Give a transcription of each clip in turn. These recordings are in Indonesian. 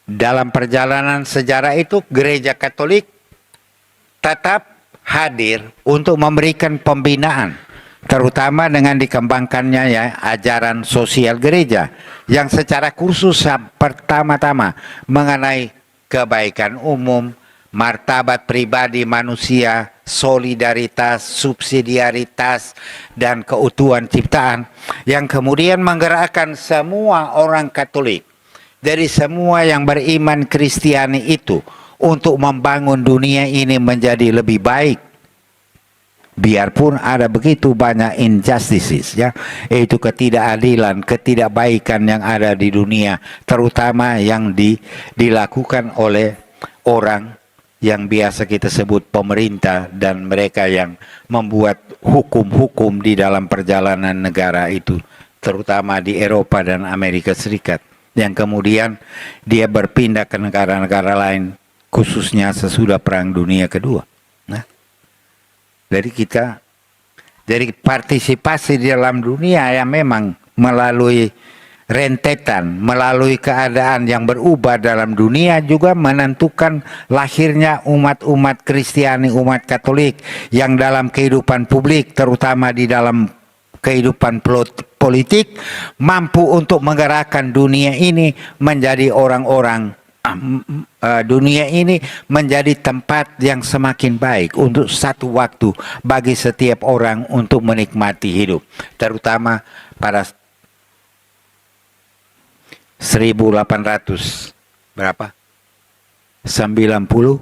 dalam perjalanan sejarah itu gereja Katolik tetap hadir untuk memberikan pembinaan, terutama dengan dikembangkannya ya ajaran sosial gereja yang secara khusus pertama-tama mengenai kebaikan umum, martabat pribadi manusia, solidaritas, subsidiaritas, dan keutuhan ciptaan yang kemudian menggerakkan semua orang Katolik dari semua yang beriman Kristiani itu untuk membangun dunia ini menjadi lebih baik. Biarpun ada begitu banyak injustices, ya, yaitu ketidakadilan, ketidakbaikan yang ada di dunia, terutama yang dilakukan oleh orang yang biasa kita sebut pemerintah dan mereka yang membuat hukum-hukum di dalam perjalanan negara itu, terutama di Eropa dan Amerika Serikat, yang kemudian dia berpindah ke negara-negara lain, khususnya sesudah Perang Dunia Kedua. Nah, dari partisipasi di dalam dunia yang memang melalui rentetan, melalui keadaan yang berubah dalam dunia juga menentukan lahirnya umat-umat Kristiani, umat Katolik yang dalam kehidupan publik, terutama di dalam kehidupan politik, mampu untuk menggerakkan dunia ini menjadi orang-orang, dunia ini menjadi tempat yang semakin baik untuk satu waktu bagi setiap orang untuk menikmati hidup, terutama pada 1800 berapa? 91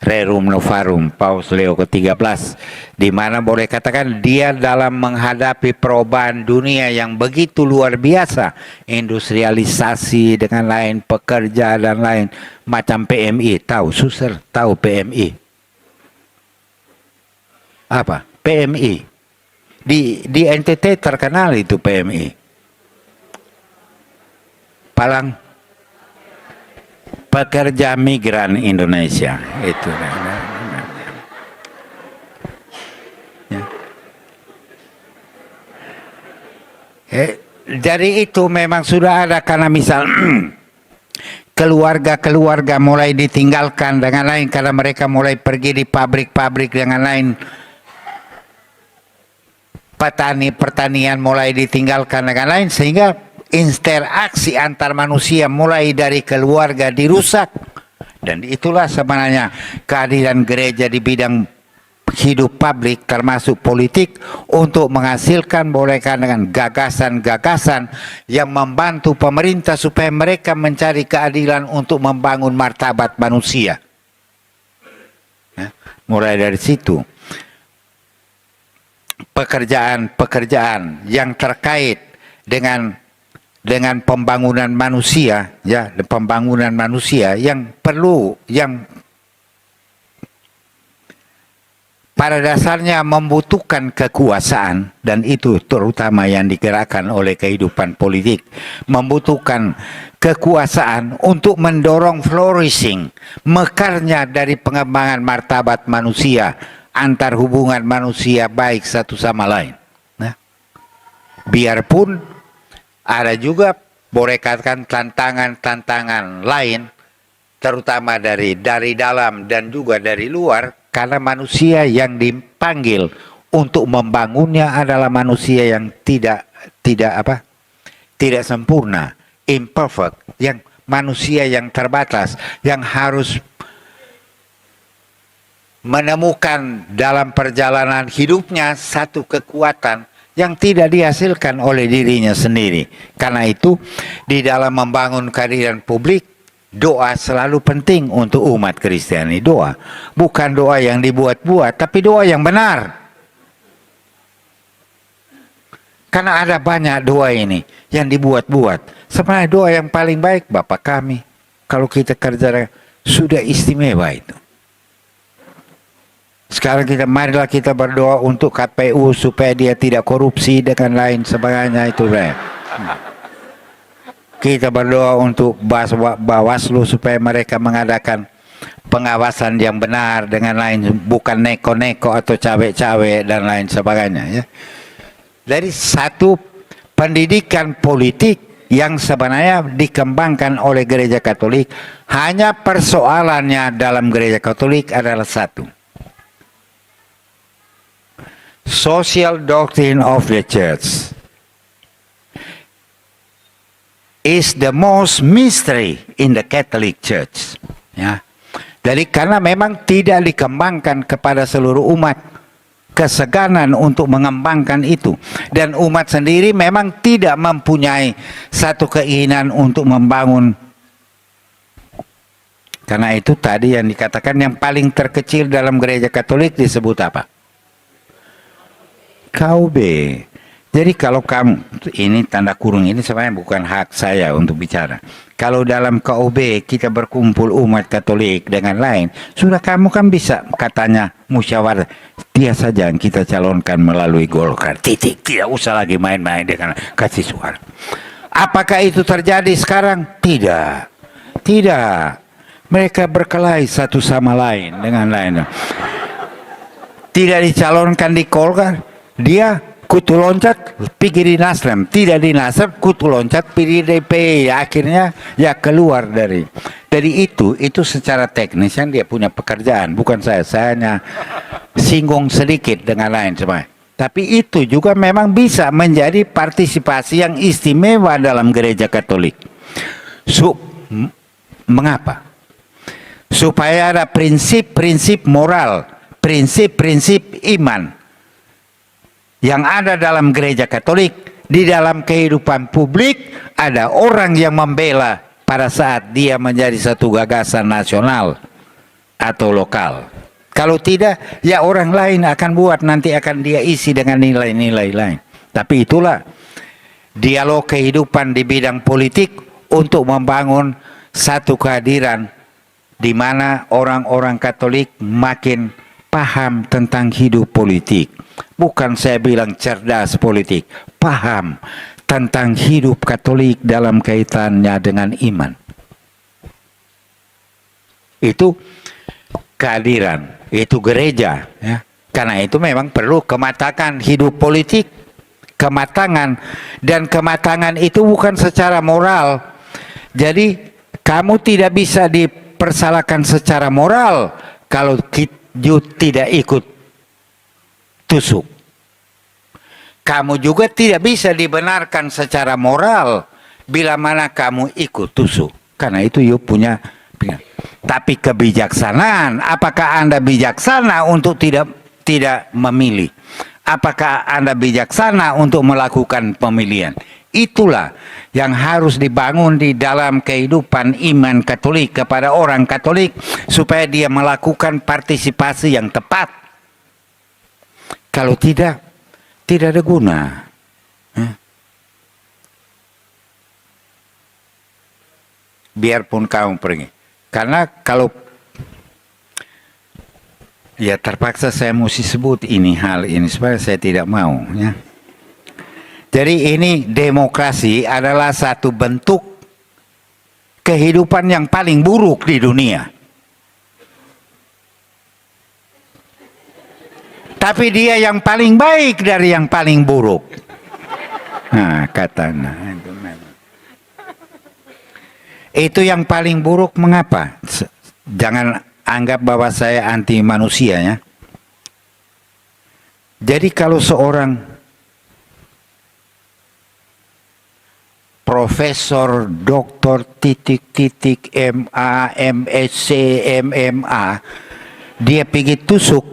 Rerum Novarum Paus Leo ke-13, di mana boleh katakan dia dalam menghadapi perubahan dunia yang begitu luar biasa, industrialisasi dengan lain, pekerja dan lain macam PMI. Tahu Suster, tahu PMI? Apa? PMI. Di NTT terkenal itu PMI. Palang Pekerja Migran Indonesia itu. Dari itu memang sudah ada, karena misal keluarga-keluarga mulai ditinggalkan dengan lain, karena mereka mulai pergi di pabrik-pabrik dengan lain, pertanian mulai ditinggalkan dengan lain, sehingga interaksi antar manusia mulai dari keluarga dirusak. Dan itulah sebenarnya kehadiran gereja di bidang hidup publik termasuk politik untuk menghasilkan dengan gagasan-gagasan yang membantu pemerintah supaya mereka mencari keadilan untuk membangun martabat manusia. Mulai dari situ pekerjaan-pekerjaan yang terkait dengan pembangunan manusia, ya, pembangunan manusia yang perlu, yang pada dasarnya membutuhkan kekuasaan, dan itu terutama yang digerakkan oleh kehidupan politik, membutuhkan kekuasaan untuk mendorong flourishing, mekarnya dari pengembangan martabat manusia, antar hubungan manusia baik satu sama lain. Nah, biarpun ada juga boleh katakan tantangan-tantangan lain, terutama dari dalam dan juga dari luar, karena manusia yang dipanggil untuk membangunnya adalah manusia yang tidak sempurna, imperfect, yang manusia yang terbatas, yang harus menemukan dalam perjalanan hidupnya satu kekuatan yang tidak dihasilkan oleh dirinya sendiri. Karena itu di dalam membangun kehadiran publik, doa selalu penting untuk umat Kristiani. Doa bukan doa yang dibuat-buat, tapi doa yang benar. Karena ada banyak doa ini yang dibuat-buat. Sebenarnya doa yang paling baik, Bapa kami, kalau kita kerja sudah istimewa itu. Sekarang marilah kita berdoa untuk KPU supaya dia tidak korupsi dengan lain sebagainya itu. Kita berdoa untuk Bawaslu supaya mereka mengadakan pengawasan yang benar dengan lain, bukan neko-neko atau cawe-cawe dan lain sebagainya. Ya. Dari satu pendidikan politik yang sebenarnya dikembangkan oleh gereja Katolik. Hanya persoalannya dalam gereja Katolik adalah satu. Social doctrine of the church is the most mystery in the Catholic Church. Ya. Jadi karena memang tidak dikembangkan kepada seluruh umat, keseganan untuk mengembangkan itu, dan umat sendiri memang tidak mempunyai satu keinginan untuk membangun. Karena itu tadi yang dikatakan yang paling terkecil dalam gereja Katolik disebut apa? KUB. Jadi kalau kamu, ini tanda kurung, ini sebenarnya bukan hak saya untuk bicara. Kalau dalam KUB kita berkumpul umat Katolik dengan lain, sudah kamu kan bisa katanya musyawarah. Dia saja yang kita calonkan melalui Golkar. Titik, tidak usah lagi main-main dengan kasih suara. Apakah itu terjadi sekarang? Tidak. Tidak. Mereka berkelahi satu sama lain dengan lain. Tidak dicalonkan di Golkar, dia kutu loncat pergi di Nasdem, tidak di Nasdem kutu loncat pergi di DP, akhirnya ya keluar dari itu secara teknis yang dia punya pekerjaan, bukan saya hanya singgung sedikit dengan lain semua. Tapi itu juga memang bisa menjadi partisipasi yang istimewa dalam gereja Katolik. Mengapa? Supaya ada prinsip-prinsip moral, prinsip-prinsip iman yang ada dalam gereja Katolik. Di dalam kehidupan publik ada orang yang membela pada saat dia menjadi satu gagasan nasional atau lokal. Kalau tidak, ya orang lain akan buat, nanti akan dia isi dengan nilai-nilai lain. Tapi itulah dialog kehidupan di bidang politik untuk membangun satu kehadiran di mana orang-orang Katolik makin paham tentang hidup politik. Bukan saya bilang cerdas politik, paham tentang hidup Katolik dalam kaitannya dengan iman. Itu kehadiran, itu gereja. Ya. Karena itu memang perlu kematangan hidup politik, kematangan. Dan kematangan itu bukan secara moral. Jadi kamu tidak bisa dipersalahkan secara moral kalau you tidak ikut tusuk. Kamu juga tidak bisa dibenarkan secara moral bila mana kamu ikut tusuk. Karena itu you punya. Tapi kebijaksanaan, apakah Anda bijaksana untuk tidak memilih? Apakah Anda bijaksana untuk melakukan pemilihan? Itulah yang harus dibangun di dalam kehidupan iman Katolik kepada orang Katolik supaya dia melakukan partisipasi yang tepat. Kalau tidak ada guna. Biarpun kamu pergi. Karena kalau ya terpaksa saya mesti sebut hal ini supaya saya tidak mau, ya. Jadi ini demokrasi adalah satu bentuk kehidupan yang paling buruk di dunia. Tapi dia yang paling baik dari yang paling buruk. Nah, katanya itu memang. Itu yang paling buruk. Mengapa? Jangan anggap bahwa saya anti manusia, ya. Jadi kalau seorang profesor, doktor, MA, MSc, MMA, dia pergi tusuk,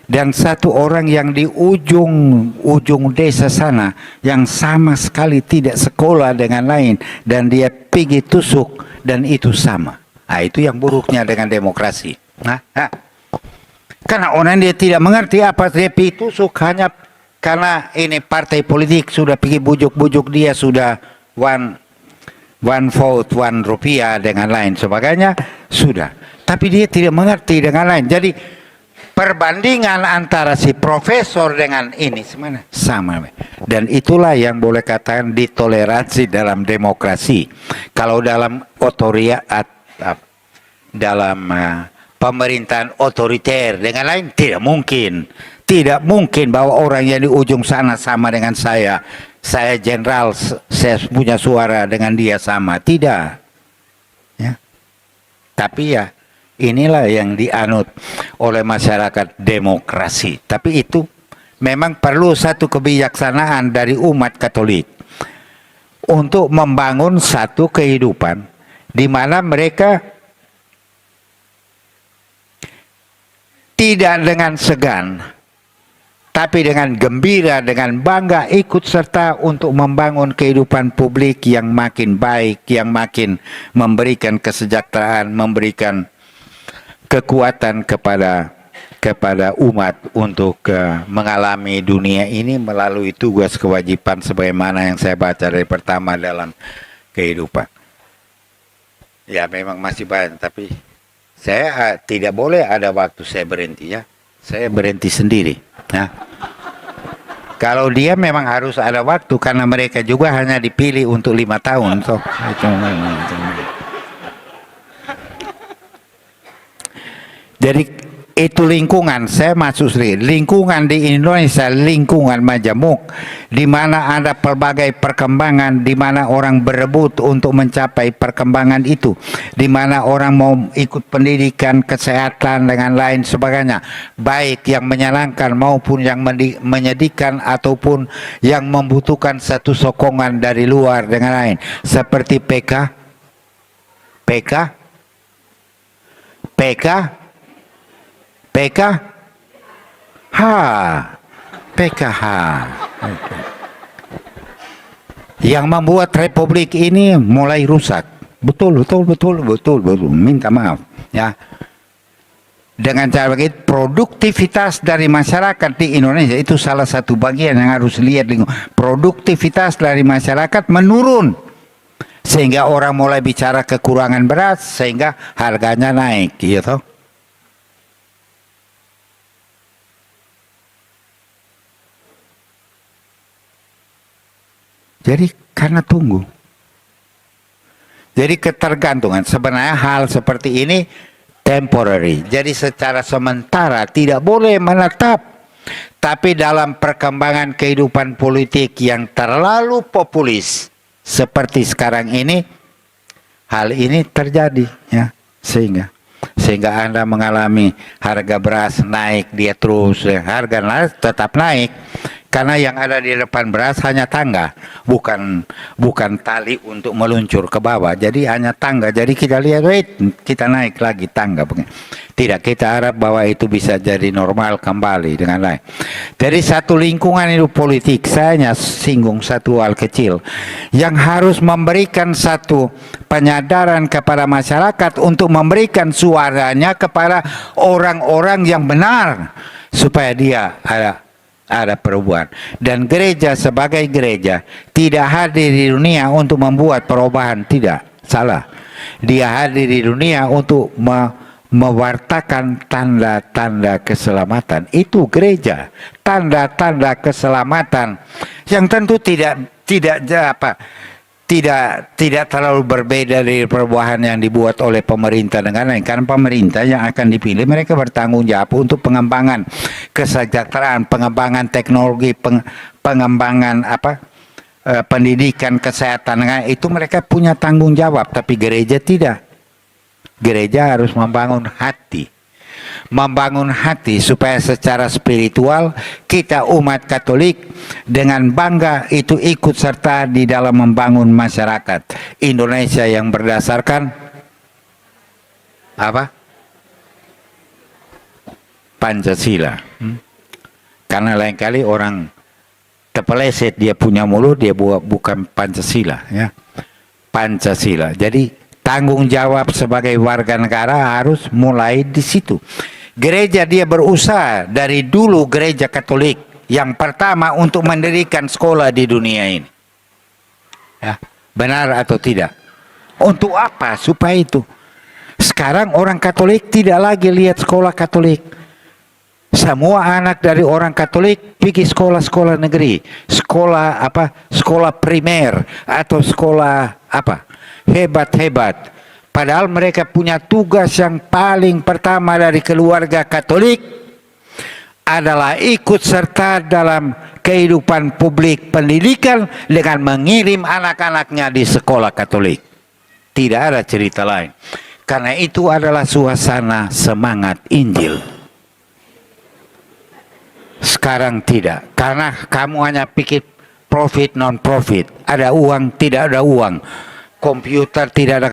dan satu orang yang di ujung desa sana yang sama sekali tidak sekolah dengan lain, dan dia pergi tusuk, dan itu sama. Nah, itu yang buruknya dengan demokrasi. Karena orang dia tidak mengerti apa dia pergi tusuk hanya karena ini partai politik sudah pergi bujuk-bujuk dia, sudah one vote, one rupiah dengan lain sebagainya, sudah. Tapi dia tidak mengerti dengan lain. Jadi perbandingan antara si profesor dengan ini semuanya sama. Dan itulah yang boleh katakan ditoleransi dalam demokrasi. Kalau dalam dalam pemerintahan otoriter dengan lain tidak mungkin. Tidak mungkin bahwa orang yang di ujung sana sama dengan saya. saya jenderal, saya punya suara dengan dia sama. Tidak. Ya. Tapi ya, inilah yang dianut oleh masyarakat demokrasi. Tapi itu memang perlu satu kebijaksanaan dari umat Katolik untuk membangun satu kehidupan di mana mereka tidak dengan segan, tapi dengan gembira, dengan bangga ikut serta untuk membangun kehidupan publik yang makin baik, yang makin memberikan kesejahteraan, memberikan kekuatan kepada umat untuk mengalami dunia ini melalui tugas kewajiban sebagaimana yang saya baca dari pertama dalam kehidupan. Ya memang masih banyak, tapi saya tidak boleh ada waktu saya berhenti ya. Saya berhenti sendiri. Nah, kalau dia memang harus ada waktu karena mereka juga hanya dipilih untuk 5 tahun. So, jadi itu lingkungan, saya masuk sedikit. Lingkungan di Indonesia, lingkungan majemuk, di mana ada pelbagai perkembangan, di mana orang berebut untuk mencapai perkembangan itu, di mana orang mau ikut pendidikan, kesehatan, dengan lain sebagainya, baik yang menyenangkan maupun yang menyedihkan ataupun yang membutuhkan satu sokongan dari luar dengan lain, seperti PKH yang membuat republik ini mulai rusak. Betul. Minta maaf ya. Dengan cara begitu, produktivitas dari masyarakat di Indonesia itu salah satu bagian yang harus lihat. Produktivitas dari masyarakat menurun, sehingga orang mulai bicara kekurangan beras, sehingga harganya naik, gitu. Jadi karena tunggu. Jadi ketergantungan, sebenarnya hal seperti ini temporary. Jadi secara sementara tidak boleh menetap. Tapi dalam perkembangan kehidupan politik yang terlalu populis seperti sekarang ini, hal ini terjadi ya. Sehingga Anda mengalami harga beras naik, dia terus harga naik, tetap naik. Karena yang ada di depan beras hanya tangga, bukan tali untuk meluncur ke bawah. Jadi hanya tangga. Jadi kita lihat, kita naik lagi tangga. Tidak, kita harap bahwa itu bisa jadi normal kembali dengan lain. Dari satu lingkungan hidup politik, saya hanya singgung satu hal kecil yang harus memberikan satu penyadaran kepada masyarakat untuk memberikan suaranya kepada orang-orang yang benar supaya dia ada perubahan. Dan gereja sebagai gereja tidak hadir di dunia untuk membuat perubahan, tidak, salah. Dia hadir di dunia untuk mewartakan tanda-tanda keselamatan. Itu gereja, tanda-tanda keselamatan yang tentu tidak terlalu berbeda dari perubahan yang dibuat oleh pemerintah dengan lain. Karena pemerintah yang akan dipilih, mereka bertanggung jawab untuk pengembangan kesejahteraan, pengembangan teknologi, pengembangan pendidikan, kesehatan. Itu mereka punya tanggung jawab, tapi gereja tidak. Gereja harus membangun hati supaya secara spiritual kita umat Katolik dengan bangga itu ikut serta di dalam membangun masyarakat Indonesia yang berdasarkan Pancasila. Karena lain kali orang terpeleset, dia punya mulut, dia bukan Pancasila ya. Pancasila. Jadi tanggung jawab sebagai warga negara harus mulai di situ. Gereja dia berusaha dari dulu, gereja Katolik yang pertama untuk mendirikan sekolah di dunia ini. Ya, benar atau tidak? Untuk apa? Supaya itu. Sekarang orang Katolik tidak lagi lihat sekolah Katolik. Semua anak dari orang Katolik pergi sekolah-sekolah negeri, sekolah primer atau sekolah hebat-hebat. Padahal mereka punya tugas yang paling pertama dari keluarga Katolik adalah ikut serta dalam kehidupan publik pendidikan dengan mengirim anak-anaknya di sekolah Katolik. Tidak ada cerita lain. Karena itu adalah suasana semangat Injil. Sekarang tidak. Karena kamu hanya pikir profit non-profit. Ada uang, tidak ada uang. Komputer tidak ada